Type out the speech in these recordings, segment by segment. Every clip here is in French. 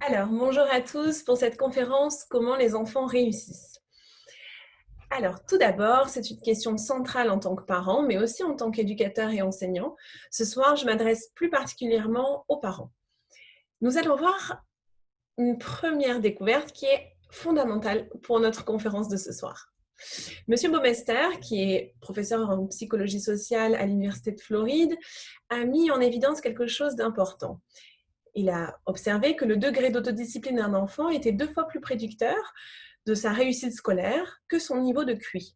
Alors, bonjour à tous pour cette conférence « Comment les enfants réussissent ». Alors, tout d'abord, c'est une question centrale en tant que parent, mais aussi en tant qu'éducateur et enseignant. Ce soir, je m'adresse plus particulièrement aux parents. Nous allons voir une première découverte qui est fondamentale pour notre conférence de ce soir. Monsieur Baumeister, qui est professeur en psychologie sociale à l'Université de Floride, a mis en évidence quelque chose d'important. Il a observé que le degré d'autodiscipline d'un enfant était 2 fois plus prédicteur de sa réussite scolaire que son niveau de QI.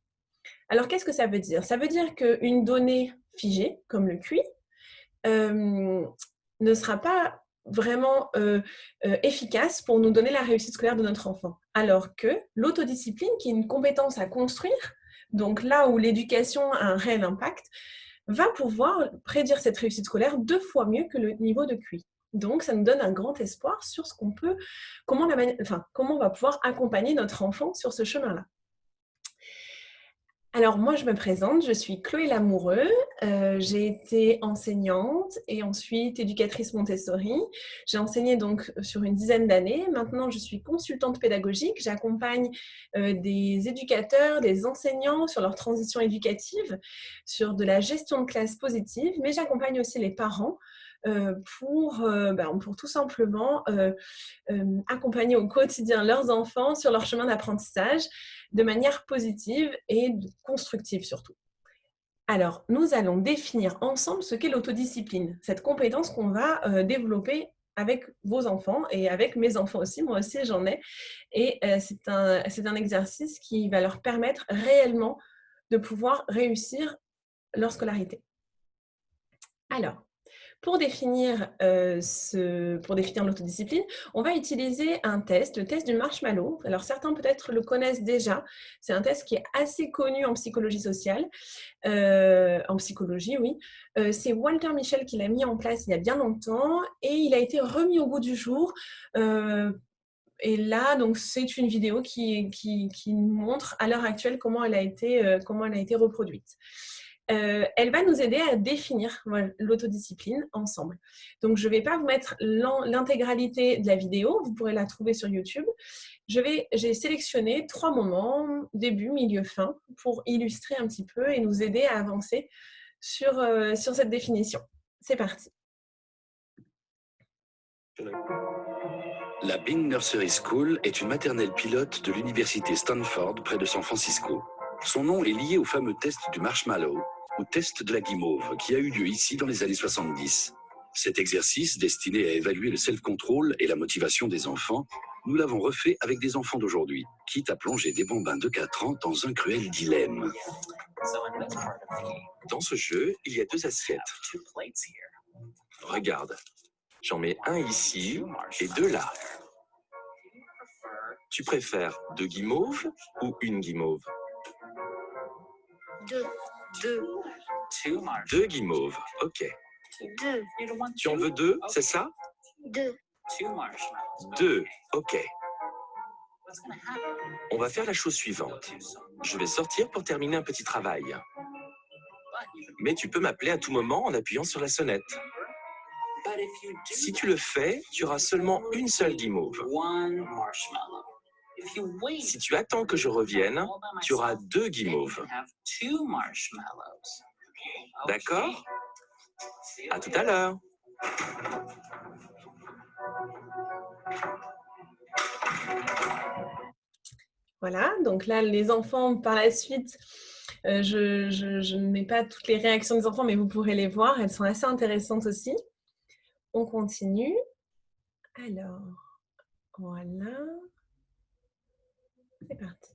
Alors, qu'est-ce que ça veut dire? Ça veut dire qu'une donnée figée, comme le QI, ne sera pas vraiment efficace pour nous donner la réussite scolaire de notre enfant. Alors que l'autodiscipline, qui est une compétence à construire, donc là où l'éducation a un réel impact, va pouvoir prédire cette réussite scolaire 2 fois mieux que le niveau de QI. Donc, ça nous donne un grand espoir sur ce qu'on peut, comment on va pouvoir accompagner notre enfant sur ce chemin-là. Alors, moi, je me présente, je suis Chloé Lamoureux, j'ai été enseignante et ensuite éducatrice Montessori. J'ai enseigné donc sur une dizaine d'années. Maintenant, je suis consultante pédagogique. J'accompagne des éducateurs, des enseignants sur leur transition éducative, sur de la gestion de classe positive, mais j'accompagne aussi les parents pour tout simplement accompagner au quotidien leurs enfants sur leur chemin d'apprentissage de manière positive et constructive surtout. Alors, nous allons définir ensemble ce qu'est l'autodiscipline, cette compétence qu'on va développer avec vos enfants et avec mes enfants aussi, moi aussi j'en ai. Et c'est un exercice qui va leur permettre réellement de pouvoir réussir leur scolarité. Alors, pour définir l'autodiscipline, on va utiliser un test, le test du marshmallow. Alors, certains peut-être le connaissent déjà. C'est un test qui est assez connu en psychologie sociale, en psychologie, oui. C'est Walter Mischel qui l'a mis en place il y a bien longtemps et il a été remis au goût du jour. Et là, donc, c'est une vidéo qui montre à l'heure actuelle comment elle a été reproduite. Elle va nous aider à définir l'autodiscipline ensemble. Donc, je ne vais pas vous mettre l'intégralité de la vidéo, vous pourrez la trouver sur YouTube. J'ai sélectionné 3 moments, début, milieu, fin, pour illustrer un petit peu et nous aider à avancer sur cette définition. C'est parti. La Bean Nursery School est une maternelle pilote de l'université Stanford près de San Francisco. Son nom est lié au fameux test du marshmallow, ou test de la guimauve, qui a eu lieu ici dans les années 70. Cet exercice, destiné à évaluer le self-control et la motivation des enfants, nous l'avons refait avec des enfants d'aujourd'hui, quitte à plonger des bambins de 4 ans dans un cruel dilemme. Dans ce jeu, il y a 2 assiettes. Regarde, j'en mets un ici et 2 là. Tu préfères 2 guimauves ou une guimauve? 2. 2 guimauves, ok. 2. Tu en veux 2, c'est ça? 2. 2, ok. On va faire la chose suivante. Je vais sortir pour terminer un petit travail. Mais tu peux m'appeler à tout moment en appuyant sur la sonnette. Si tu le fais, tu auras seulement une seule guimauve. Si tu attends que je revienne, tu auras 2 guimauves. D'accord? À tout à l'heure. Voilà, donc là, les enfants, par la suite, je ne mets pas toutes les réactions des enfants, mais vous pourrez les voir, elles sont assez intéressantes aussi. On continue. Alors, voilà. C'est parti.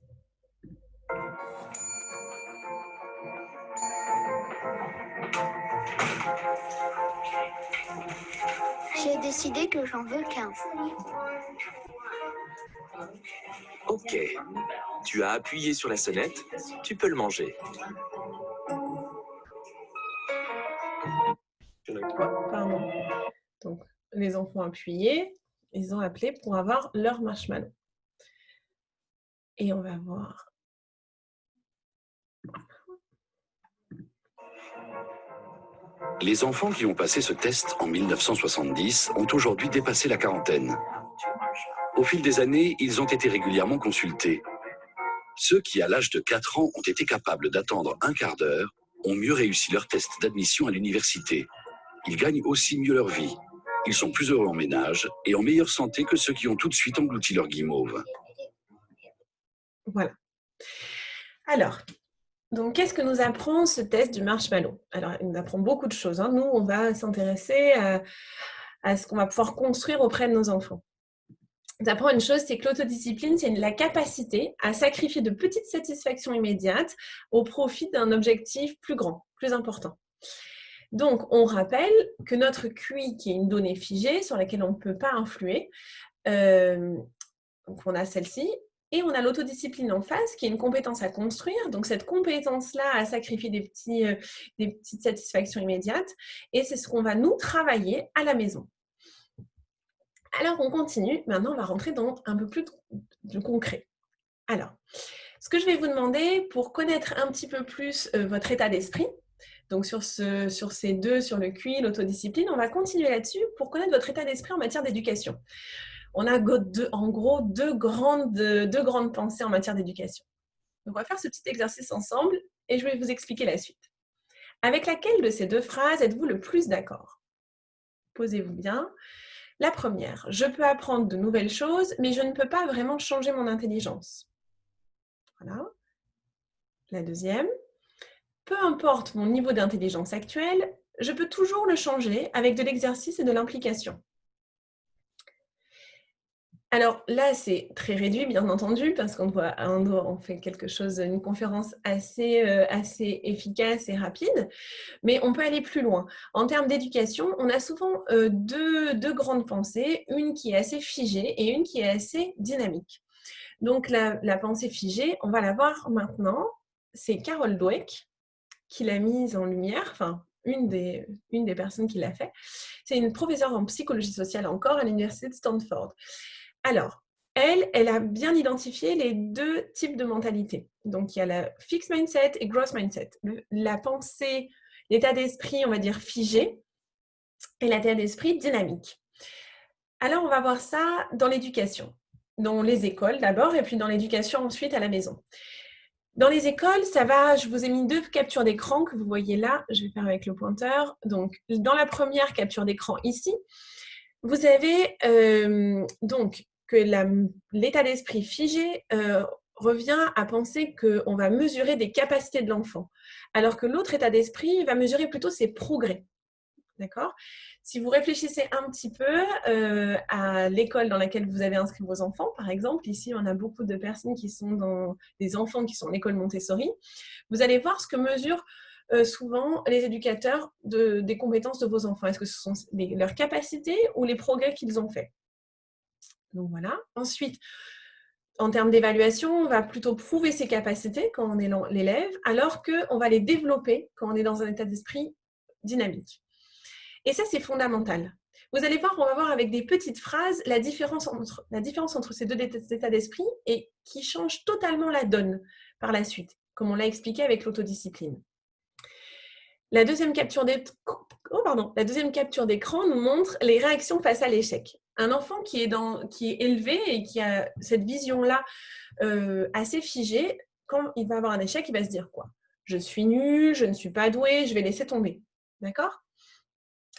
J'ai décidé que j'en veux qu'un. Ok. Tu as appuyé sur la sonnette, tu peux le manger. Pardon. Donc, les enfants appuyés, ils ont appelé pour avoir leur marshmallow. Et on va voir. Les enfants qui ont passé ce test en 1970 ont aujourd'hui dépassé la quarantaine. Au fil des années, ils ont été régulièrement consultés. Ceux qui, à l'âge de 4 ans, ont été capables d'attendre un quart d'heure, ont mieux réussi leur test d'admission à l'université. Ils gagnent aussi mieux leur vie. Ils sont plus heureux en ménage et en meilleure santé que ceux qui ont tout de suite englouti leur guimauve. Voilà. Alors, donc, qu'est-ce que nous apprend ce test du marshmallow? Alors, il nous apprend beaucoup de choses, hein. Nous, on va s'intéresser à ce qu'on va pouvoir construire auprès de nos enfants. Il nous apprend une chose, c'est que l'autodiscipline, c'est la capacité à sacrifier de petites satisfactions immédiates au profit d'un objectif plus grand, plus important. Donc, on rappelle que notre QI, qui est une donnée figée sur laquelle on ne peut pas influer, donc on a celle-ci, et on a l'autodiscipline en face, qui est une compétence à construire. Donc, cette compétence-là à sacrifier des petites satisfactions immédiates. Et c'est ce qu'on va nous travailler à la maison. Alors, on continue. Maintenant, on va rentrer dans un peu plus de concret. Alors, ce que je vais vous demander pour connaître un petit peu plus votre état d'esprit, donc sur ces deux, sur le QI, l'autodiscipline, on va continuer là-dessus pour connaître votre état d'esprit en matière d'éducation. On a en gros deux grandes pensées en matière d'éducation. Donc, on va faire ce petit exercice ensemble et je vais vous expliquer la suite. Avec laquelle de ces deux phrases êtes-vous le plus d'accord? Posez-vous bien. La première, je peux apprendre de nouvelles choses, mais je ne peux pas vraiment changer mon intelligence. Voilà. La deuxième, peu importe mon niveau d'intelligence actuel, je peux toujours le changer avec de l'exercice et de l'implication. Alors là, c'est très réduit, bien entendu, parce on fait quelque chose, une conférence assez efficace et rapide, mais on peut aller plus loin. En termes d'éducation, on a souvent deux grandes pensées, une qui est assez figée et une qui est assez dynamique. Donc la pensée figée, on va la voir maintenant, c'est Carol Dweck qui l'a mise en lumière, enfin une des personnes qui l'a fait. C'est une professeure en psychologie sociale encore à l'université de Stanford. Alors, elle a bien identifié les deux types de mentalités. Donc, il y a la fixed mindset et growth mindset. La pensée, l'état d'esprit, on va dire, figé, et l'état d'esprit dynamique. Alors, on va voir ça dans l'éducation, dans les écoles d'abord, et puis dans l'éducation ensuite à la maison. Dans les écoles, ça va, je vous ai mis deux captures d'écran que vous voyez là, je vais faire avec le pointeur. Donc, dans la première capture d'écran ici, vous avez donc que l'état d'esprit figé revient à penser qu'on va mesurer des capacités de l'enfant, alors que l'autre état d'esprit va mesurer plutôt ses progrès. D'accord? Si vous réfléchissez un petit peu à l'école dans laquelle vous avez inscrit vos enfants, par exemple, ici on a beaucoup de personnes qui sont des enfants qui sont en école Montessori, vous allez voir ce que mesurent souvent les éducateurs des compétences de vos enfants. Est-ce que ce sont leurs capacités ou les progrès qu'ils ont faits? Donc voilà. Ensuite, en termes d'évaluation, on va plutôt prouver ses capacités quand on est l'élève, alors qu'on va les développer quand on est dans un état d'esprit dynamique. Et ça, c'est fondamental. Vous allez voir, on va voir avec des petites phrases la différence entre ces deux états d'esprit et qui change totalement la donne par la suite, comme on l'a expliqué avec l'autodiscipline. La deuxième capture d'écran nous montre les réactions face à l'échec. Un enfant qui est élevé et qui a cette vision-là assez figée, quand il va avoir un échec, il va se dire quoi? Je suis nul, je ne suis pas doué, je vais laisser tomber. D'accord?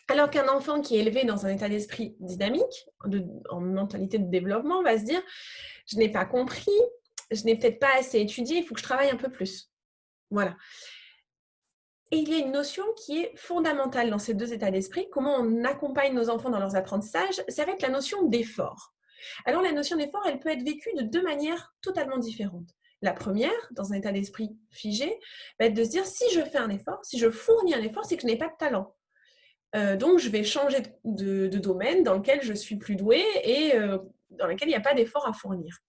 Alors qu'un enfant qui est élevé dans un état d'esprit dynamique, en mentalité de développement, va se dire « je n'ai pas compris, je n'ai peut-être pas assez étudié, il faut que je travaille un peu plus ». Voilà. Et il y a une notion qui est fondamentale dans ces deux états d'esprit, comment on accompagne nos enfants dans leurs apprentissages, ça va être la notion d'effort. Alors la notion d'effort, elle peut être vécue de deux manières totalement différentes. La première, dans un état d'esprit figé, va être de se dire si je fais un effort, si je fournis un effort, c'est que je n'ai pas de talent. Donc, je vais changer de domaine dans lequel je suis plus douée et dans lequel il n'y a pas d'effort à fournir.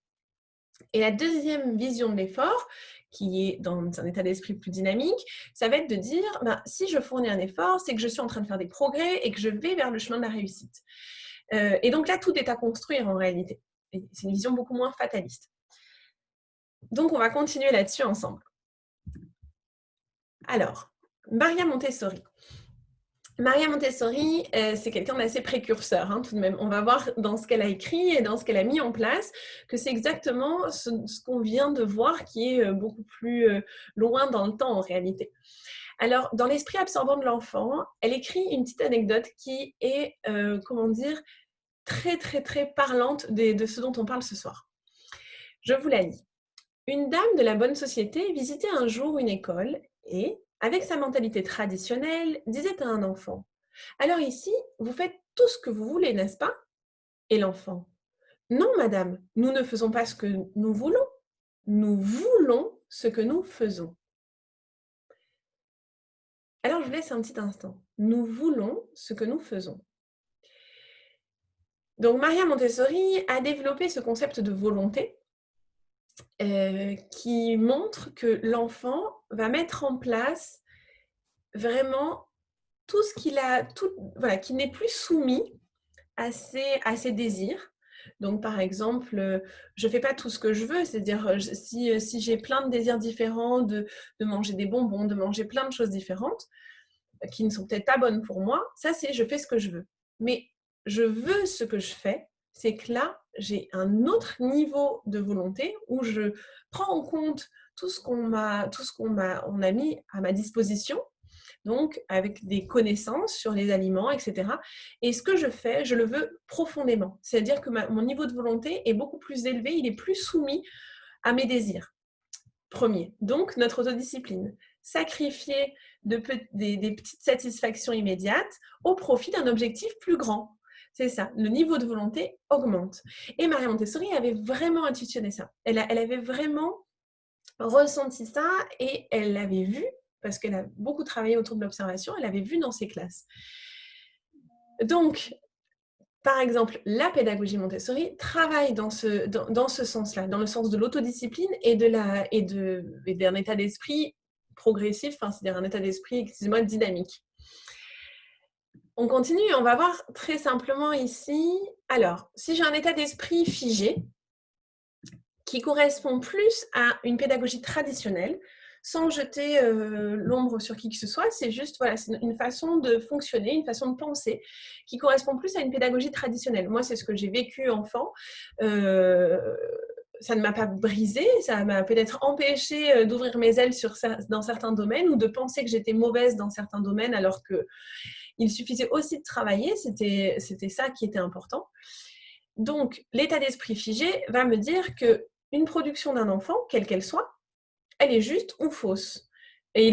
Et la deuxième vision de l'effort, qui est dans un état d'esprit plus dynamique, ça va être de dire, si je fournis un effort, c'est que je suis en train de faire des progrès et que je vais vers le chemin de la réussite. Et donc là, tout est à construire en réalité. C'est une vision beaucoup moins fataliste. Donc, on va continuer là-dessus ensemble. Alors, Maria Montessori. Maria Montessori, c'est quelqu'un d'assez précurseur, hein, tout de même. On va voir dans ce qu'elle a écrit et dans ce qu'elle a mis en place que c'est exactement ce qu'on vient de voir qui est beaucoup plus loin dans le temps en réalité. Alors, dans l'esprit absorbant de l'enfant, elle écrit une petite anecdote qui est, comment dire, très, très, très parlante de ce dont on parle ce soir. Je vous la lis. Une dame de la bonne société visitait un jour une école et, avec sa mentalité traditionnelle, disait à un enfant : « Alors ici, vous faites tout ce que vous voulez, n'est-ce pas ? » Et l'enfant : « Non, madame, nous ne faisons pas ce que nous voulons. Nous voulons ce que nous faisons. » Alors, je vous laisse un petit instant. Nous voulons ce que nous faisons. Donc, Maria Montessori a développé ce concept de volonté qui montre que l'enfant va mettre en place vraiment tout ce qu'il a, voilà, qui n'est plus soumis à ses désirs. Donc, par exemple, je ne fais pas tout ce que je veux, c'est-à-dire si j'ai plein de désirs différents, de manger des bonbons, de manger plein de choses différentes, qui ne sont peut-être pas bonnes pour moi, ça c'est je fais ce que je veux. Mais je veux ce que je fais, c'est que là, j'ai un autre niveau de volonté où je prends en compte tout ce qu'on a mis à ma disposition, donc avec des connaissances sur les aliments, etc. Et ce que je fais, je le veux profondément. C'est-à-dire que mon niveau de volonté est beaucoup plus élevé, il est plus soumis à mes désirs. Premier, donc notre autodiscipline. Sacrifier des petites satisfactions immédiates au profit d'un objectif plus grand. C'est ça, le niveau de volonté augmente. Et Maria Montessori avait vraiment intuitionné ça. Elle avait vraiment ressenti ça et elle l'avait vu, parce qu'elle a beaucoup travaillé autour de l'observation, elle l'avait vu dans ses classes. Donc, par exemple, la pédagogie Montessori travaille dans ce sens-là, dans le sens de l'autodiscipline et d'un état d'esprit progressif, c'est-à-dire un état d'esprit, excusez-moi, dynamique. On continue et on va voir très simplement ici. Alors, si j'ai un état d'esprit figé, qui correspond plus à une pédagogie traditionnelle, sans jeter l'ombre sur qui que ce soit, c'est juste voilà, c'est une façon de fonctionner, une façon de penser qui correspond plus à une pédagogie traditionnelle. Moi, c'est ce que j'ai vécu enfant. Ça ne m'a pas brisé, ça m'a peut-être empêché d'ouvrir mes ailes dans certains domaines ou de penser que j'étais mauvaise dans certains domaines alors qu'il suffisait aussi de travailler, c'était ça qui était important. Donc, l'état d'esprit figé va me dire qu'une production d'un enfant, quelle qu'elle soit, elle est juste ou fausse. Et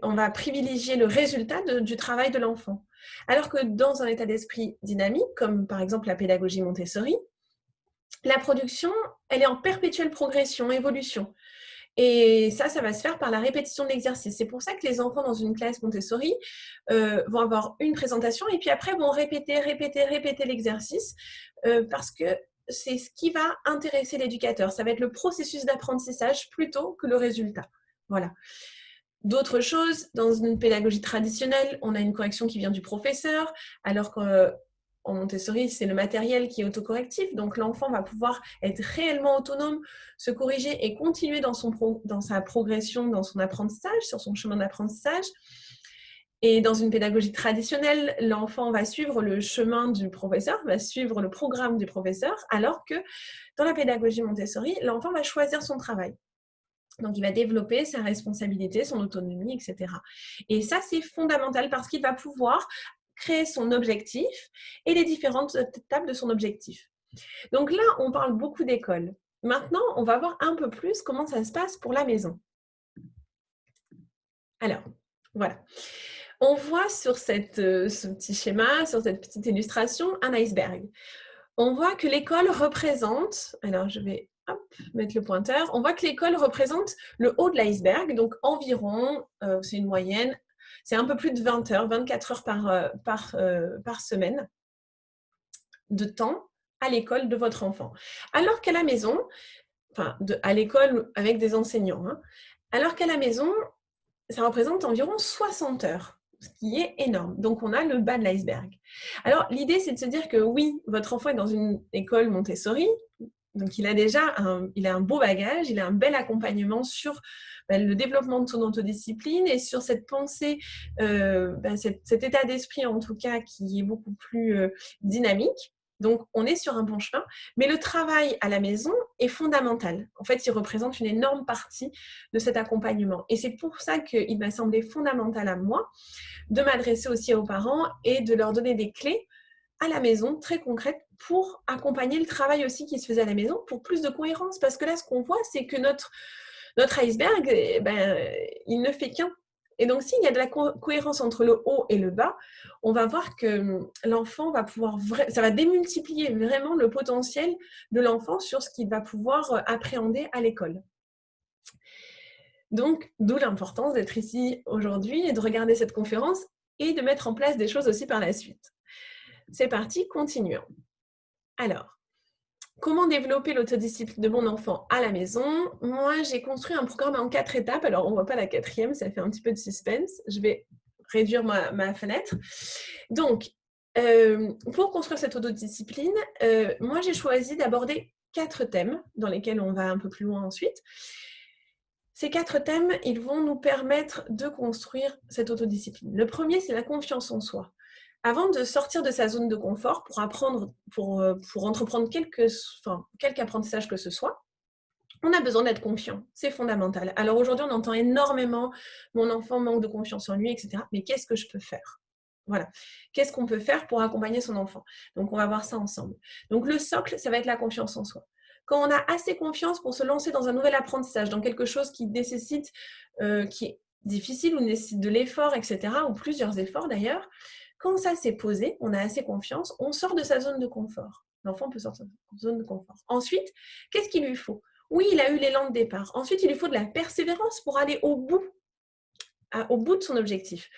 on va privilégier le résultat du travail de l'enfant. Alors que dans un état d'esprit dynamique, comme par exemple la pédagogie Montessori, la production, elle est en perpétuelle progression, évolution. Et ça va se faire par la répétition de l'exercice. C'est pour ça que les enfants dans une classe Montessori vont avoir une présentation et puis après vont répéter l'exercice parce que c'est ce qui va intéresser l'éducateur. Ça va être le processus d'apprentissage plutôt que le résultat. Voilà. D'autres choses, dans une pédagogie traditionnelle, on a une correction qui vient du professeur, alors qu'en Montessori, c'est le matériel qui est autocorrectif. Donc, l'enfant va pouvoir être réellement autonome, se corriger et continuer dans sa progression, dans son apprentissage, sur son chemin d'apprentissage. Et dans une pédagogie traditionnelle, l'enfant va suivre le chemin du professeur, va suivre le programme du professeur, alors que dans la pédagogie Montessori, l'enfant va choisir son travail. Donc, il va développer sa responsabilité, son autonomie, etc. Et ça, c'est fondamental parce qu'il va pouvoir créer son objectif et les différentes étapes de son objectif. Donc là, on parle beaucoup d'école. Maintenant, on va voir un peu plus comment ça se passe pour la maison. Alors, voilà. On voit sur ce petit schéma, sur cette petite illustration, un iceberg. On voit que l'école représente, alors je vais mettre le pointeur, on voit que l'école représente le haut de l'iceberg, donc environ, c'est une moyenne, c'est un peu plus de 20 heures, 24 heures par semaine de temps à l'école de votre enfant. Alors qu'à la maison, à l'école avec des enseignants, alors qu'à la maison, ça représente environ 60 heures, ce qui est énorme. Donc, on a le bas de l'iceberg. Alors, l'idée, c'est de se dire que oui, votre enfant est dans une école Montessori, Donc, il a déjà un beau bagage, il a un bel accompagnement sur le développement de son autodiscipline et sur cette pensée, cet état d'esprit en tout cas qui est beaucoup plus dynamique. Donc, on est sur un bon chemin, mais le travail à la maison est fondamental. En fait, il représente une énorme partie de cet accompagnement. Et c'est pour ça qu'il m'a semblé fondamental à moi de m'adresser aussi aux parents et de leur donner des clés à la maison, très concrètes, pour accompagner le travail aussi qui se faisait à la maison, pour plus de cohérence. Parce que là, ce qu'on voit, c'est que notre iceberg, il ne fait qu'un. Et donc, s'il y a de la cohérence entre le haut et le bas, on va voir que l'enfant va pouvoir... ça va démultiplier vraiment le potentiel de l'enfant sur ce qu'il va pouvoir appréhender à l'école. Donc, d'où l'importance d'être ici aujourd'hui et de regarder cette conférence et de mettre en place des choses aussi par la suite. C'est parti, continuons. Alors, comment développer l'autodiscipline de mon enfant à la maison? Moi, j'ai construit un programme en 4 étapes. Alors, on ne voit pas la 4e, ça fait un petit peu de suspense. Je vais réduire ma fenêtre. Donc, pour construire cette autodiscipline, moi, j'ai choisi d'aborder 4 thèmes dans lesquels on va un peu plus loin ensuite. Ces 4 thèmes, ils vont nous permettre de construire cette autodiscipline. Le premier, c'est la confiance en soi. Avant de sortir de sa zone de confort pour apprendre, pour entreprendre quelque apprentissage que ce soit, on a besoin d'être confiant. C'est fondamental. Alors aujourd'hui, on entend énormément « mon enfant manque de confiance en lui », etc. Mais qu'est-ce que je peux faire? Voilà. Qu'est-ce qu'on peut faire pour accompagner son enfant? Donc, on va voir ça ensemble. Donc, le socle, ça va être la confiance en soi. Quand on a assez confiance pour se lancer dans un nouvel apprentissage, dans quelque chose qui nécessite, qui est difficile ou nécessite de l'effort, etc., ou plusieurs efforts d'ailleurs, quand ça s'est posé, on a assez confiance, on sort de sa zone de confort. L'enfant peut sortir de sa zone de confort. Ensuite, qu'est-ce qu'il lui faut? Oui, il a eu l'élan de départ. Ensuite, il lui faut de la persévérance pour aller au bout de son objectif.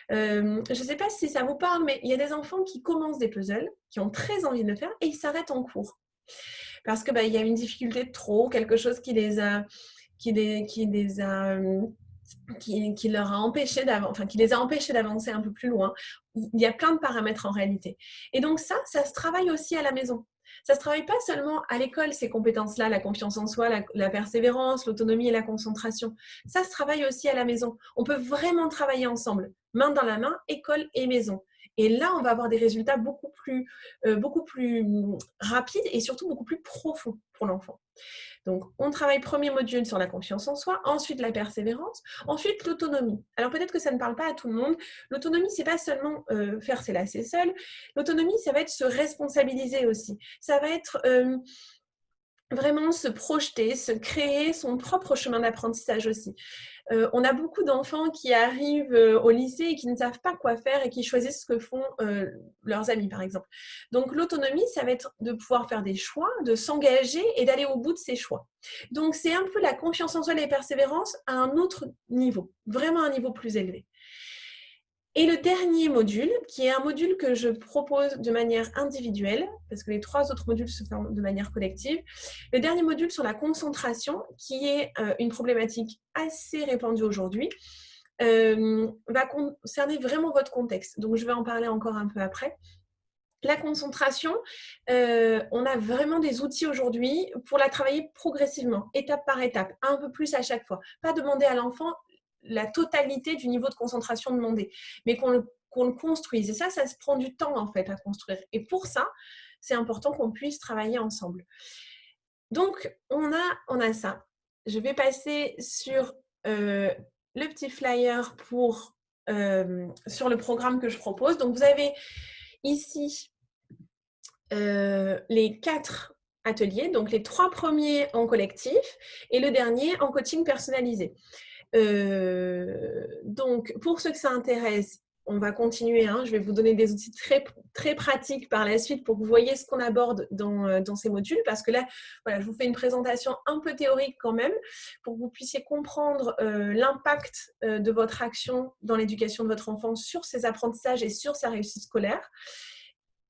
Je ne sais pas si ça vous parle, mais il y a des enfants qui commencent des puzzles, qui ont très envie de le faire, et ils s'arrêtent en cours. Parce que y a une difficulté de trop, quelque chose qui leur a empêché qui les a empêchés d'avancer un peu plus loin. Il y a plein de paramètres en réalité. Et donc ça se travaille aussi à la maison. Ça ne se travaille pas seulement à l'école, ces compétences-là, la confiance en soi, la persévérance, l'autonomie et la concentration. Ça se travaille aussi à la maison. On peut vraiment travailler ensemble, main dans la main, école et maison. Et là, on va avoir des résultats beaucoup plus rapides et surtout beaucoup plus profonds pour l'enfant. Donc, on travaille premier module sur la confiance en soi, ensuite la persévérance, ensuite l'autonomie. Alors, peut-être que ça ne parle pas à tout le monde. L'autonomie, ce n'est pas seulement faire ses lacets seul. L'autonomie, ça va être se responsabiliser aussi. Ça va être vraiment se projeter, se créer son propre chemin d'apprentissage aussi. On a beaucoup d'enfants qui arrivent au lycée et qui ne savent pas quoi faire et qui choisissent ce que font leurs amis, par exemple. Donc, l'autonomie, ça va être de pouvoir faire des choix, de s'engager et d'aller au bout de ses choix. Donc, c'est un peu la confiance en soi et la persévérance à un autre niveau, vraiment un niveau plus élevé. Et le dernier module, qui est un module que je propose de manière individuelle, parce que les 3 autres modules se font de manière collective, le dernier module sur la concentration, qui est une problématique assez répandue aujourd'hui, va concerner vraiment votre contexte. Donc, je vais en parler encore un peu après. La concentration, on a vraiment des outils aujourd'hui pour la travailler progressivement, étape par étape, un peu plus à chaque fois. Pas demander à l'enfant la totalité du niveau de concentration demandé, mais qu'on le construise. Et ça se prend du temps en fait à construire. Et pour ça, c'est important qu'on puisse travailler ensemble. Donc, on a ça. Je vais passer sur le petit flyer sur le programme que je propose. Donc, vous avez ici les 4 ateliers, donc les 3 premiers en collectif et le dernier en coaching personnalisé. Donc, pour ceux que ça intéresse, on va continuer. Je vais vous donner des outils très, très pratiques par la suite pour que vous voyez ce qu'on aborde dans ces modules. Parce que là, voilà, je vous fais une présentation un peu théorique quand même pour que vous puissiez comprendre l'impact de votre action dans l'éducation de votre enfant sur ses apprentissages et sur sa réussite scolaire.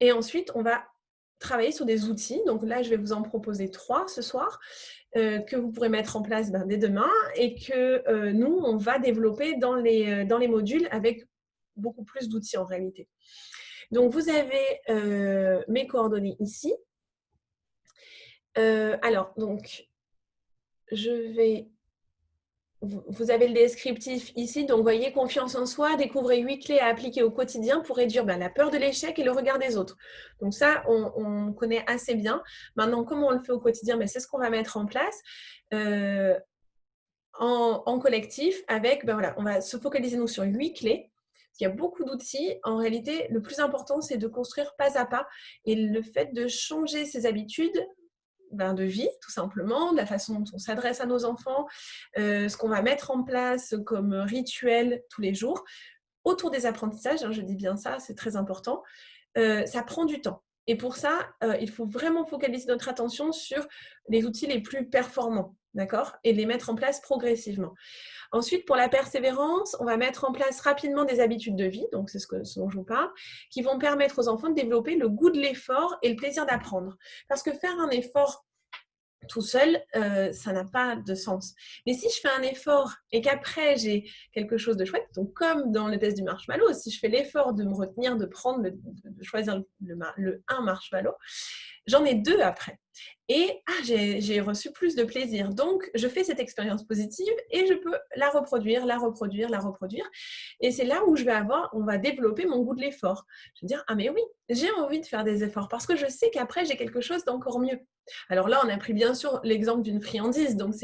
Et ensuite, on va travailler sur des outils. Donc là, je vais vous en proposer 3 ce soir que vous pourrez mettre en place dès demain et que nous, on va développer dans les modules avec beaucoup plus d'outils en réalité. Donc, vous avez mes coordonnées ici. Alors, donc, je vais... Vous avez le descriptif ici, donc voyez, confiance en soi, découvrez 8 clés à appliquer au quotidien pour réduire la peur de l'échec et le regard des autres. Donc ça, on connaît assez bien. Maintenant, comment on le fait au quotidien? C'est ce qu'on va mettre en place en collectif avec, voilà, on va se focaliser nous sur 8 clés. Il y a beaucoup d'outils. En réalité, le plus important, c'est de construire pas à pas. Et le fait de changer ses habitudes, de vie, tout simplement, de la façon dont on s'adresse à nos enfants, ce qu'on va mettre en place comme rituel tous les jours, autour des apprentissages, je dis bien ça, c'est très important, ça prend du temps. Et pour ça, il faut vraiment focaliser notre attention sur les outils les plus performants, d'accord? Et les mettre en place progressivement. Ensuite, pour la persévérance, on va mettre en place rapidement des habitudes de vie, donc c'est ce dont je vous parle, qui vont permettre aux enfants de développer le goût de l'effort et le plaisir d'apprendre. Parce que faire un effort tout seul, ça n'a pas de sens. Mais si je fais un effort et qu'après j'ai quelque chose de chouette, donc comme dans le test du marshmallow, si je fais l'effort de me retenir, de choisir le 1 marshmallow, j'en ai 2 après. Et j'ai reçu plus de plaisir. Donc, je fais cette expérience positive et je peux la reproduire. Et c'est là où on va développer mon goût de l'effort. Je vais dire, ah mais oui, j'ai envie de faire des efforts parce que je sais qu'après, j'ai quelque chose d'encore mieux. Alors là, on a pris bien sûr l'exemple d'une friandise, donc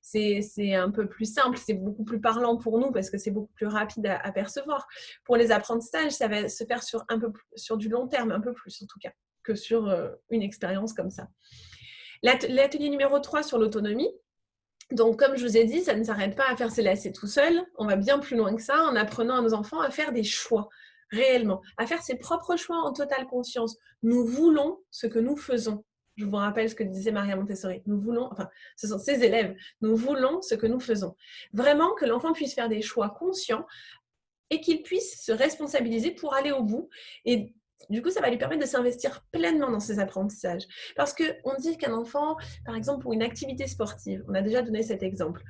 c'est un peu plus simple, c'est beaucoup plus parlant pour nous parce que c'est beaucoup plus rapide à percevoir. Pour les apprentissages, ça va se faire sur du long terme, un peu plus en tout cas, que sur une expérience comme ça. L'atelier numéro 3 sur l'autonomie. Donc, comme je vous ai dit, ça ne s'arrête pas à faire ses lacets tout seul. On va bien plus loin que ça en apprenant à nos enfants à faire des choix, réellement, à faire ses propres choix en totale conscience. Nous voulons ce que nous faisons. Je vous rappelle ce que disait Maria Montessori. Ce sont ses élèves. Nous voulons ce que nous faisons. Vraiment que l'enfant puisse faire des choix conscients et qu'il puisse se responsabiliser pour aller au bout. Et du coup, ça va lui permettre de s'investir pleinement dans ses apprentissages. Parce qu'on dit qu'un enfant, par exemple, pour une activité sportive, on a déjà donné cet exemple,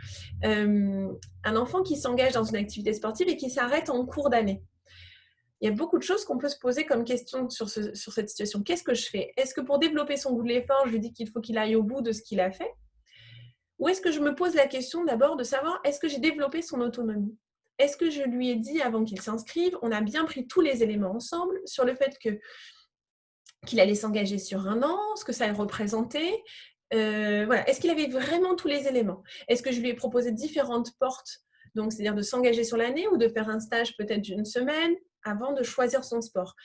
un enfant qui s'engage dans une activité sportive et qui s'arrête en cours d'année. Il y a beaucoup de choses qu'on peut se poser comme question sur cette situation. Qu'est-ce que je fais? Est-ce que pour développer son goût de l'effort, je lui dis qu'il faut qu'il aille au bout de ce qu'il a fait? Ou est-ce que je me pose la question d'abord de savoir, est-ce que j'ai développé son autonomie? Est-ce que je lui ai dit avant qu'il s'inscrive, on a bien pris tous les éléments ensemble sur le fait qu'il allait s'engager sur 1 an, ce que ça représentait, voilà. Est-ce qu'il avait vraiment tous les éléments? Est-ce que je lui ai proposé différentes portes, donc c'est-à-dire de s'engager sur l'année ou de faire un stage peut-être d'une semaine avant de choisir son sport?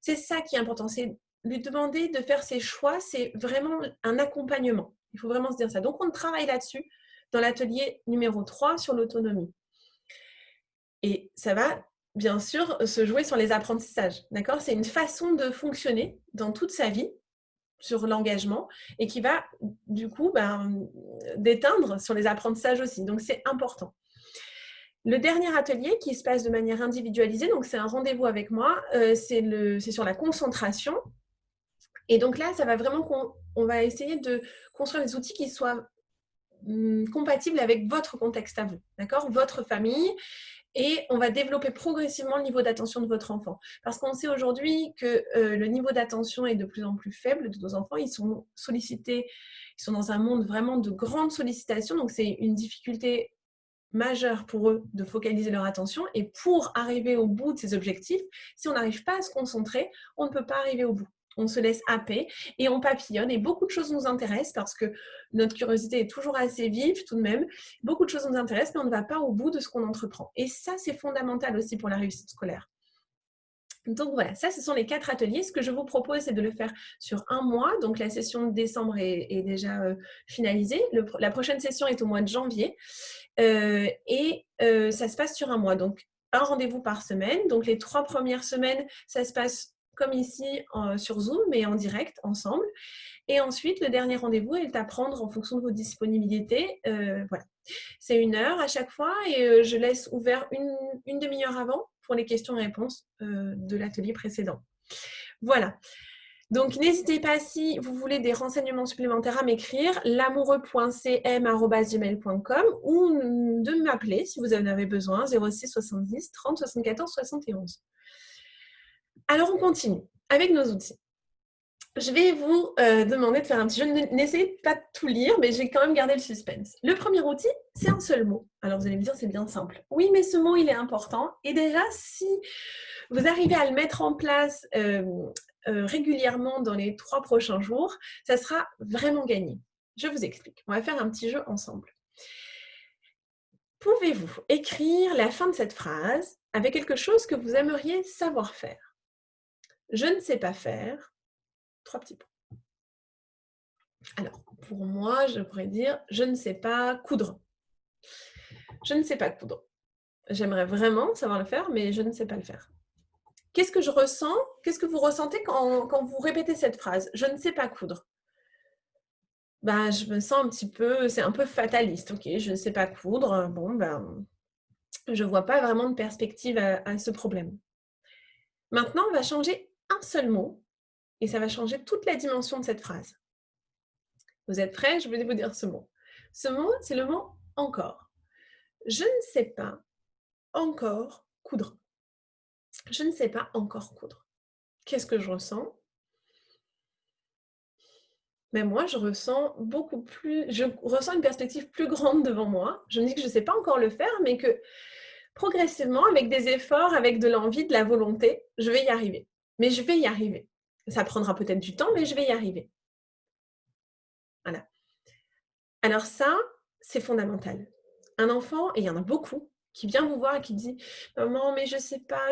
C'est ça qui est important, c'est lui demander de faire ses choix, c'est vraiment un accompagnement. Il faut vraiment se dire ça. Donc, on travaille là-dessus dans l'atelier numéro 3 sur l'autonomie. Et ça va, bien sûr, se jouer sur les apprentissages. D'accord? C'est une façon de fonctionner dans toute sa vie sur l'engagement et qui va, du coup, déteindre sur les apprentissages aussi. Donc, c'est important. Le dernier atelier qui se passe de manière individualisée, donc c'est un rendez-vous avec moi, c'est sur la concentration. Et donc là, ça va vraiment on va essayer de construire des outils qui soient compatibles avec votre contexte à vous, d'accord? Votre famille. Et on va développer progressivement le niveau d'attention de votre enfant. Parce qu'on sait aujourd'hui que le niveau d'attention est de plus en plus faible de nos enfants. Ils sont sollicités, ils sont dans un monde vraiment de grande sollicitation. Donc, c'est une difficulté majeure pour eux de focaliser leur attention. Et pour arriver au bout de ces objectifs, si on n'arrive pas à se concentrer, on ne peut pas arriver au bout. On se laisse happer et on papillonne et beaucoup de choses nous intéressent parce que notre curiosité est toujours assez vive tout de même. Beaucoup de choses nous intéressent mais on ne va pas au bout de ce qu'on entreprend. Et ça, c'est fondamental aussi pour la réussite scolaire. Donc voilà, ça, ce sont les 4 ateliers. Ce que je vous propose, c'est de le faire sur 1 mois. Donc la session de décembre est déjà finalisée. La prochaine session est au mois de janvier. Et ça se passe sur 1 mois. Donc, un rendez-vous par semaine. Donc les 3 premières semaines, ça se passe comme ici sur Zoom, mais en direct, ensemble. Et ensuite, le dernier rendez-vous est à prendre en fonction de vos disponibilités. Voilà. C'est 1 heure à chaque fois et je laisse ouvert une demi-heure avant pour les questions-réponses de l'atelier précédent. Voilà. Donc, n'hésitez pas, si vous voulez des renseignements supplémentaires, à m'écrire lamoureux.cm@gmail.com ou de m'appeler si vous en avez besoin, 06 70 30 74 71. Alors, on continue avec nos outils. Je vais vous demander de faire un petit jeu. N'essayez pas de tout lire, mais j'ai quand même gardé le suspense. Le premier outil, c'est un seul mot. Alors vous allez me dire, c'est bien simple. Oui, mais ce mot, il est important. Et déjà, si vous arrivez à le mettre en place régulièrement dans les 3 prochains jours, ça sera vraiment gagné. Je vous explique. On va faire un petit jeu ensemble. Pouvez-vous écrire la fin de cette phrase avec quelque chose que vous aimeriez savoir faire? Je ne sais pas faire. 3 petits points. Alors, pour moi, je pourrais dire « je ne sais pas coudre ». Je ne sais pas coudre. J'aimerais vraiment savoir le faire, mais je ne sais pas le faire. Qu'est-ce que je ressens? Qu'est-ce que vous ressentez quand vous répétez cette phrase? Je ne sais pas coudre. Ben, je me sens un petit peu, c'est un peu fataliste. Ok, je ne sais pas coudre. Bon, ben, je ne vois pas vraiment de perspective à ce problème. Maintenant, on va changer un seul mot et ça va changer toute la dimension de cette phrase. Vous êtes prêts? Je vais vous dire ce mot. Ce mot, c'est le mot « encore ». Je ne sais pas encore coudre. Je ne sais pas encore coudre. Qu'est-ce que je ressens? Mais moi, je ressens une perspective plus grande devant moi. Je me dis que je ne sais pas encore le faire, mais que progressivement, avec des efforts, avec de l'envie, de la volonté, je vais y arriver. Mais je vais y arriver. Ça prendra peut-être du temps, mais je vais y arriver. Voilà. Alors ça, c'est fondamental. Un enfant, et il y en a beaucoup, qui vient vous voir et qui dit « Maman, mais je sais pas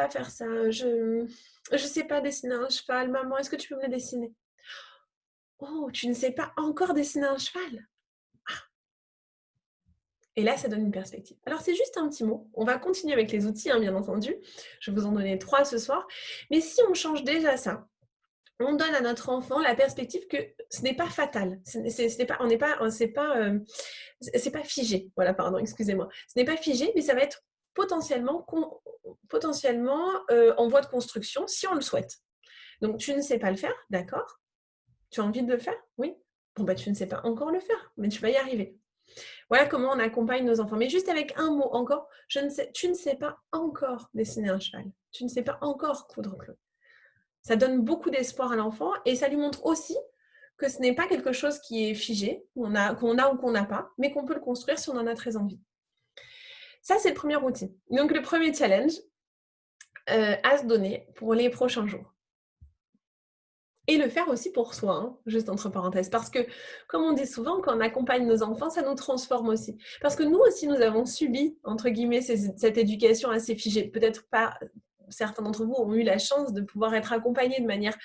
faire ça, je sais pas dessiner un cheval. Maman, est-ce que tu peux me le dessiner ?» Oh, tu ne sais pas encore dessiner un cheval? Et là, ça donne une perspective. Alors, c'est juste un petit mot. On va continuer avec les outils, hein, bien entendu. Je vais vous en donner 3 ce soir. Mais si on change déjà ça, on donne à notre enfant la perspective que ce n'est pas fatal. C'est pas figé. Voilà, pardon, excusez-moi. Ce n'est pas figé, mais ça va être potentiellement en voie de construction si on le souhaite. Donc, tu ne sais pas le faire, d'accord? Tu as envie de le faire? Oui? Bon, bah, tu ne sais pas encore le faire, mais tu vas y arriver. Voilà comment on accompagne nos enfants. Mais juste avec un mot encore, tu ne sais pas encore dessiner un cheval. Tu ne sais pas encore coudre, Claude. Ça donne beaucoup d'espoir à l'enfant et ça lui montre aussi que ce n'est pas quelque chose qui est figé, qu'on a ou qu'on n'a pas, mais qu'on peut le construire si on en a très envie. Ça, c'est le premier outil. Donc, le premier challenge à se donner pour les prochains jours. Et le faire aussi pour soi, hein, juste entre parenthèses. Parce que, comme on dit souvent, quand on accompagne nos enfants, ça nous transforme aussi. Parce que nous aussi, nous avons subi, entre guillemets, cette éducation assez figée. Peut-être pas, certains d'entre vous ont eu la chance de pouvoir être accompagnés de manière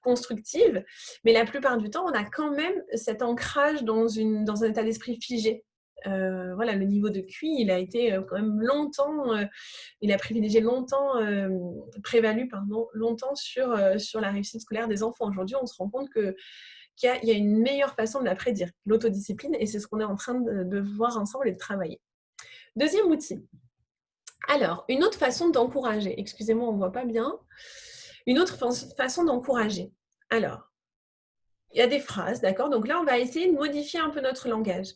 constructive, mais la plupart du temps, on a quand même cet ancrage dans un état d'esprit figé. Voilà, le niveau de QI, il a été quand même longtemps, il a privilégié longtemps, longtemps sur la réussite scolaire des enfants. Aujourd'hui, on se rend compte qu'il y a une meilleure façon de la prédire, l'autodiscipline, et c'est ce qu'on est en train de voir ensemble et de travailler. Deuxième outil. Alors, une autre façon d'encourager. Excusez-moi, on ne voit pas bien. Une autre façon d'encourager. Alors, il y a des phrases, d'accord? Donc là, on va essayer de modifier un peu notre langage.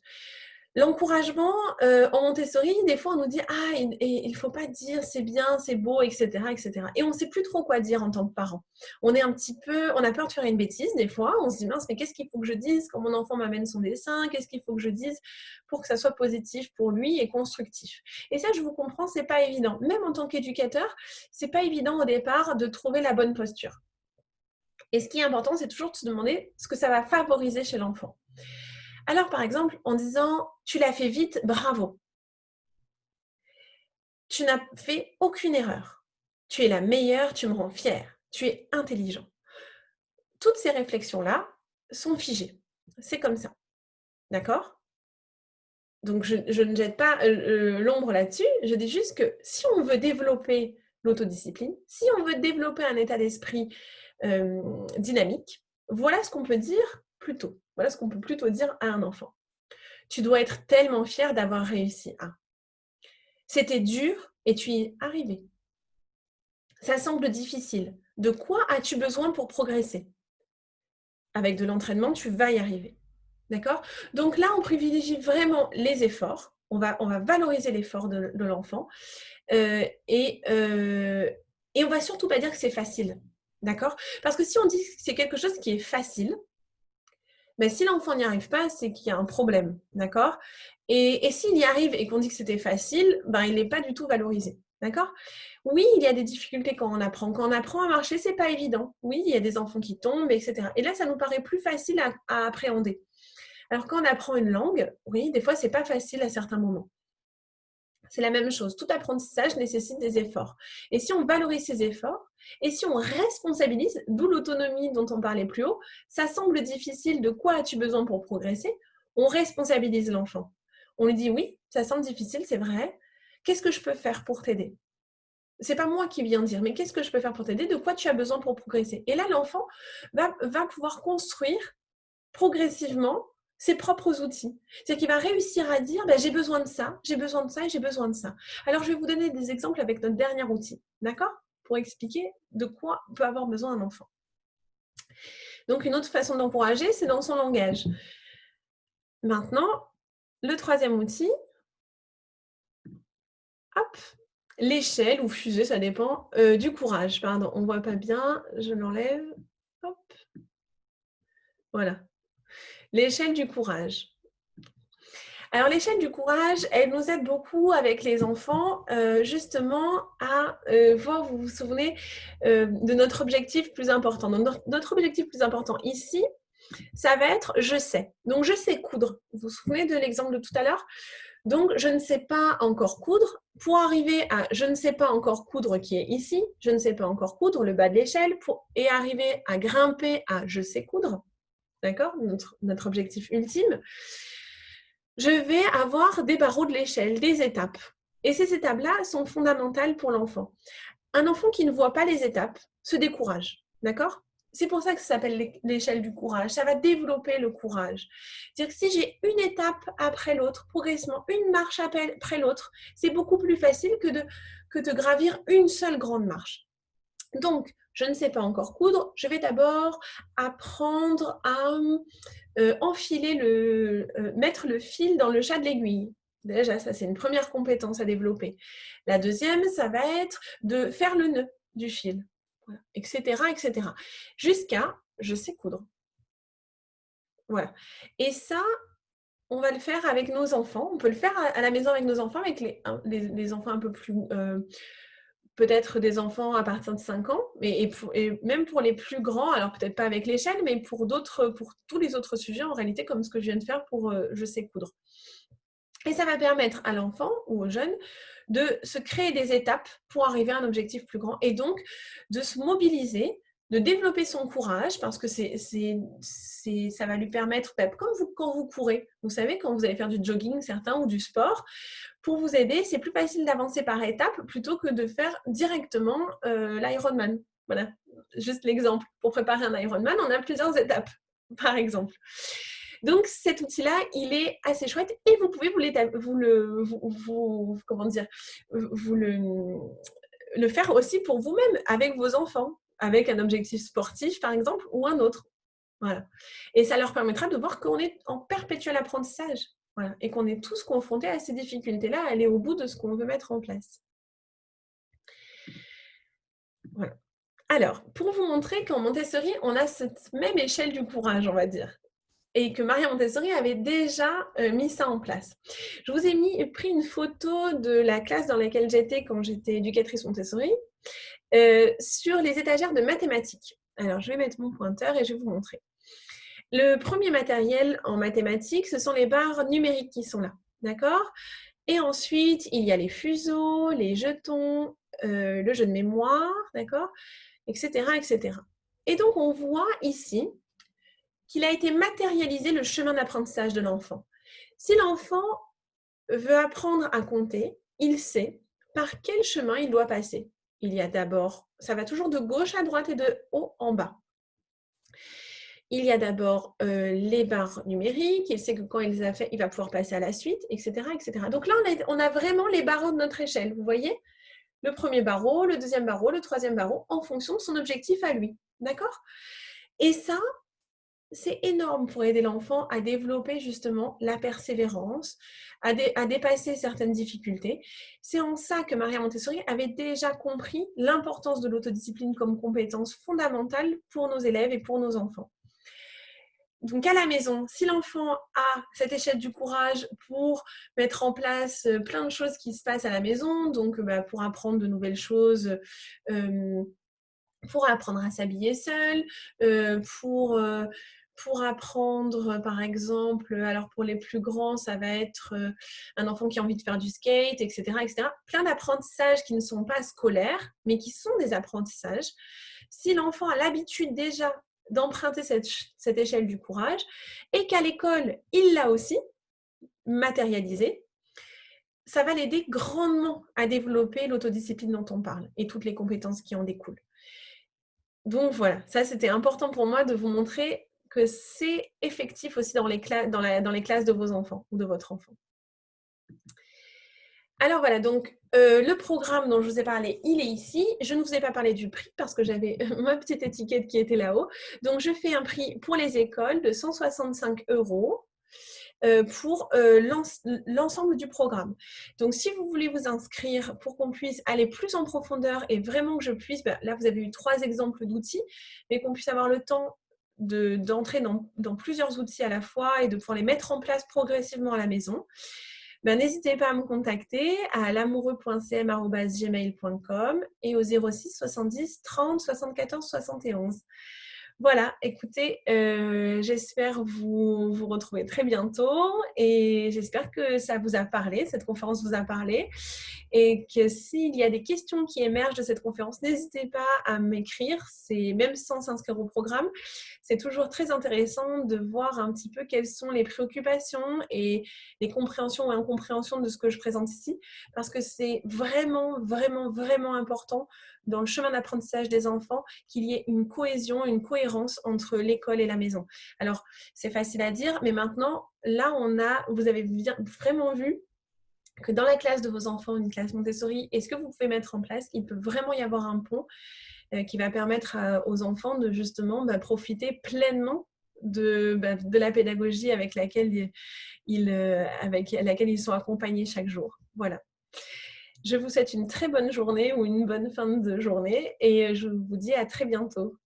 L'encouragement, en Montessori, des fois, on nous dit « Ah, il ne faut pas dire c'est bien, c'est beau, etc. etc. » Et on ne sait plus trop quoi dire en tant que parent. On a peur de faire une bêtise, des fois. On se dit « Mince, mais qu'est-ce qu'il faut que je dise quand mon enfant m'amène son dessin? Qu'est-ce qu'il faut que je dise pour que ça soit positif pour lui et constructif ?» Et ça, je vous comprends, ce n'est pas évident. Même en tant qu'éducateur, ce n'est pas évident au départ de trouver la bonne posture. Et ce qui est important, c'est toujours de se demander ce que ça va favoriser chez l'enfant. Alors, par exemple, en disant « Tu l'as fait vite, bravo ». Tu n'as fait aucune erreur. Tu es la meilleure, tu me rends fière. Tu es intelligent. Toutes ces réflexions-là sont figées. C'est comme ça. D'accord? Donc, je ne jette pas l'ombre là-dessus. Je dis juste que si on veut développer l'autodiscipline, si on veut développer un état d'esprit dynamique, voilà ce qu'on peut dire plus tôt. Voilà ce qu'on peut plutôt dire à un enfant. Tu dois être tellement fier d'avoir réussi à. C'était dur et tu y es arrivé. Ça semble difficile. De quoi as-tu besoin pour progresser? Avec de l'entraînement, tu vas y arriver. D'accord? Donc là, on privilégie vraiment les efforts. On va valoriser l'effort de l'enfant. Et on ne va surtout pas dire que c'est facile. D'accord? Parce que si on dit que c'est quelque chose qui est facile, ben, si l'enfant n'y arrive pas, c'est qu'il y a un problème. D'accord? Et s'il y arrive et qu'on dit que c'était facile, ben, il n'est pas du tout valorisé. D'accord? Oui, il y a des difficultés quand on apprend. Quand on apprend à marcher, c'est pas évident. Oui, il y a des enfants qui tombent, etc. Et là, ça nous paraît plus facile à appréhender. Alors, quand on apprend une langue, oui, des fois, c'est pas facile à certains moments. C'est la même chose. Tout apprentissage nécessite des efforts. Et si on valorise ces efforts, et si on responsabilise, d'où l'autonomie dont on parlait plus haut, ça semble difficile, de quoi as-tu besoin pour progresser? On responsabilise l'enfant. On lui dit oui, ça semble difficile, c'est vrai. Qu'est-ce que je peux faire pour t'aider? C'est pas moi qui viens dire, mais qu'est-ce que je peux faire pour t'aider? De quoi tu as besoin pour progresser? Et là, l'enfant va pouvoir construire progressivement ses propres outils. C'est-à-dire qu'il va réussir à dire j'ai besoin de ça, j'ai besoin de ça et j'ai besoin de ça. Alors, je vais vous donner des exemples avec notre dernier outil, d'accord? Pour expliquer de quoi peut avoir besoin un enfant. Donc, une autre façon d'encourager, c'est dans son langage. Maintenant, le troisième outil, hop, l'échelle ou fusée, ça dépend, du courage. Pardon, on ne voit pas bien, je l'enlève. Hop. Voilà. L'échelle du courage. Alors, l'échelle du courage, elle nous aide beaucoup avec les enfants, justement, à voir, vous vous souvenez, de notre objectif plus important. Donc, notre objectif plus important ici, ça va être « je sais ». Donc, je sais coudre. Vous vous souvenez de l'exemple de tout à l'heure? Donc, je ne sais pas encore coudre. Pour arriver à « je ne sais pas encore coudre » qui est ici, je ne sais pas encore coudre, le bas de l'échelle, et arriver à grimper à « je sais coudre », d'accord, notre objectif ultime, je vais avoir des barreaux de l'échelle, des étapes. Et ces étapes-là sont fondamentales pour l'enfant. Un enfant qui ne voit pas les étapes se décourage, d'accord? C'est pour ça que ça s'appelle l'échelle du courage. Ça va développer le courage. C'est-à-dire que si j'ai une étape après l'autre, progressivement, une marche après l'autre, c'est beaucoup plus facile que de gravir une seule grande marche. Donc, je ne sais pas encore coudre. Je vais d'abord apprendre à mettre le fil dans le chat de l'aiguille. Déjà, ça, c'est une première compétence à développer. La deuxième, ça va être de faire le nœud du fil, voilà, etc., etc. Jusqu'à « je sais coudre ». Voilà. Et ça, on va le faire avec nos enfants. On peut le faire à la maison avec nos enfants, avec les enfants un peu plus... peut-être des enfants à partir de 5 ans, et même pour les plus grands, alors peut-être pas avec l'échelle, mais pour tous les autres sujets, en réalité, comme ce que je viens de faire pour je sais coudre. Et ça va permettre à l'enfant ou au jeune de se créer des étapes pour arriver à un objectif plus grand, et donc de se mobiliser, de développer son courage, parce que ça va lui permettre, comme quand vous courez, vous savez, quand vous allez faire du jogging, certains, ou du sport, pour vous aider, c'est plus facile d'avancer par étapes plutôt que de faire directement l'Ironman. Voilà, juste l'exemple. Pour préparer un Ironman, on a plusieurs étapes, par exemple. Donc, cet outil-là, il est assez chouette, et vous pouvez le faire aussi pour vous-même, avec vos enfants, avec un objectif sportif, par exemple, ou un autre. Voilà. Et ça leur permettra de voir qu'on est en perpétuel apprentissage. Voilà. Et qu'on est tous confrontés à ces difficultés-là, à aller au bout de ce qu'on veut mettre en place. Voilà. Alors, pour vous montrer qu'en Montessori, on a cette même échelle du courage, on va dire, et que Maria Montessori avait déjà mis ça en place. Je vous ai pris une photo de la classe dans laquelle j'étais quand j'étais éducatrice Montessori, sur les étagères de mathématiques. Alors, je vais mettre mon pointeur et je vais vous montrer. Le premier matériel en mathématiques, ce sont les barres numériques qui sont là, d'accord? Et ensuite, il y a les fuseaux, les jetons, le jeu de mémoire, d'accord? Etc., etc. Et donc, on voit ici qu'il a été matérialisé le chemin d'apprentissage de l'enfant. Si l'enfant veut apprendre à compter, il sait par quel chemin il doit passer. Il y a d'abord, ça va toujours de gauche à droite et de haut en bas. Il y a d'abord les barres numériques, il sait que quand il les a fait, il va pouvoir passer à la suite, etc., etc. Donc là, on a vraiment les barreaux de notre échelle, vous voyez? Le premier barreau, le deuxième barreau, le troisième barreau, en fonction de son objectif à lui, d'accord? Et ça, c'est énorme pour aider l'enfant à développer justement la persévérance, à dépasser certaines difficultés. C'est en ça que Maria Montessori avait déjà compris l'importance de l'autodiscipline comme compétence fondamentale pour nos élèves et pour nos enfants. Donc à la maison, si l'enfant a cette échelle du courage pour mettre en place plein de choses qui se passent à la maison, donc pour apprendre de nouvelles choses, pour apprendre à s'habiller seul, pour apprendre, par exemple, alors pour les plus grands, ça va être un enfant qui a envie de faire du skate, etc., etc. Plein d'apprentissages qui ne sont pas scolaires, mais qui sont des apprentissages. Si l'enfant a l'habitude déjà d'emprunter cette échelle du courage et qu'à l'école, il l'a aussi matérialisé, ça va l'aider grandement à développer l'autodiscipline dont on parle et toutes les compétences qui en découlent. Donc voilà, ça c'était important pour moi de vous montrer que c'est effectif aussi dans les classes de vos enfants ou de votre enfant. Alors voilà, donc le programme dont je vous ai parlé, il est ici. Je ne vous ai pas parlé du prix parce que j'avais ma petite étiquette qui était là-haut. Donc je fais un prix pour les écoles de 165 € pour l'ensemble du programme. Donc si vous voulez vous inscrire pour qu'on puisse aller plus en profondeur et vraiment que je puisse, là vous avez eu 3 exemples d'outils, mais qu'on puisse avoir le temps d'entrer dans plusieurs outils à la fois et de pouvoir les mettre en place progressivement à la maison, n'hésitez pas à me contacter à lamoureux.cm@gmail.com et au 06 70 30 74 71. Voilà, écoutez, j'espère vous retrouver très bientôt et j'espère que ça vous a parlé, cette conférence vous a parlé et que s'il y a des questions qui émergent de cette conférence, n'hésitez pas à m'écrire, c'est même sans s'inscrire au programme, c'est toujours très intéressant de voir un petit peu quelles sont les préoccupations et les compréhensions ou incompréhensions de ce que je présente ici, parce que c'est vraiment, vraiment, vraiment important dans le chemin d'apprentissage des enfants qu'il y ait une cohésion, une cohérence entre l'école et la maison. Alors, c'est facile à dire, mais maintenant, là, vous avez vraiment vu que dans la classe de vos enfants, une classe Montessori, et ce que vous pouvez mettre en place, il peut vraiment y avoir un pont qui va permettre aux enfants de justement profiter pleinement de la pédagogie avec laquelle ils sont accompagnés chaque jour. Voilà. Je vous souhaite une très bonne journée ou une bonne fin de journée et je vous dis à très bientôt.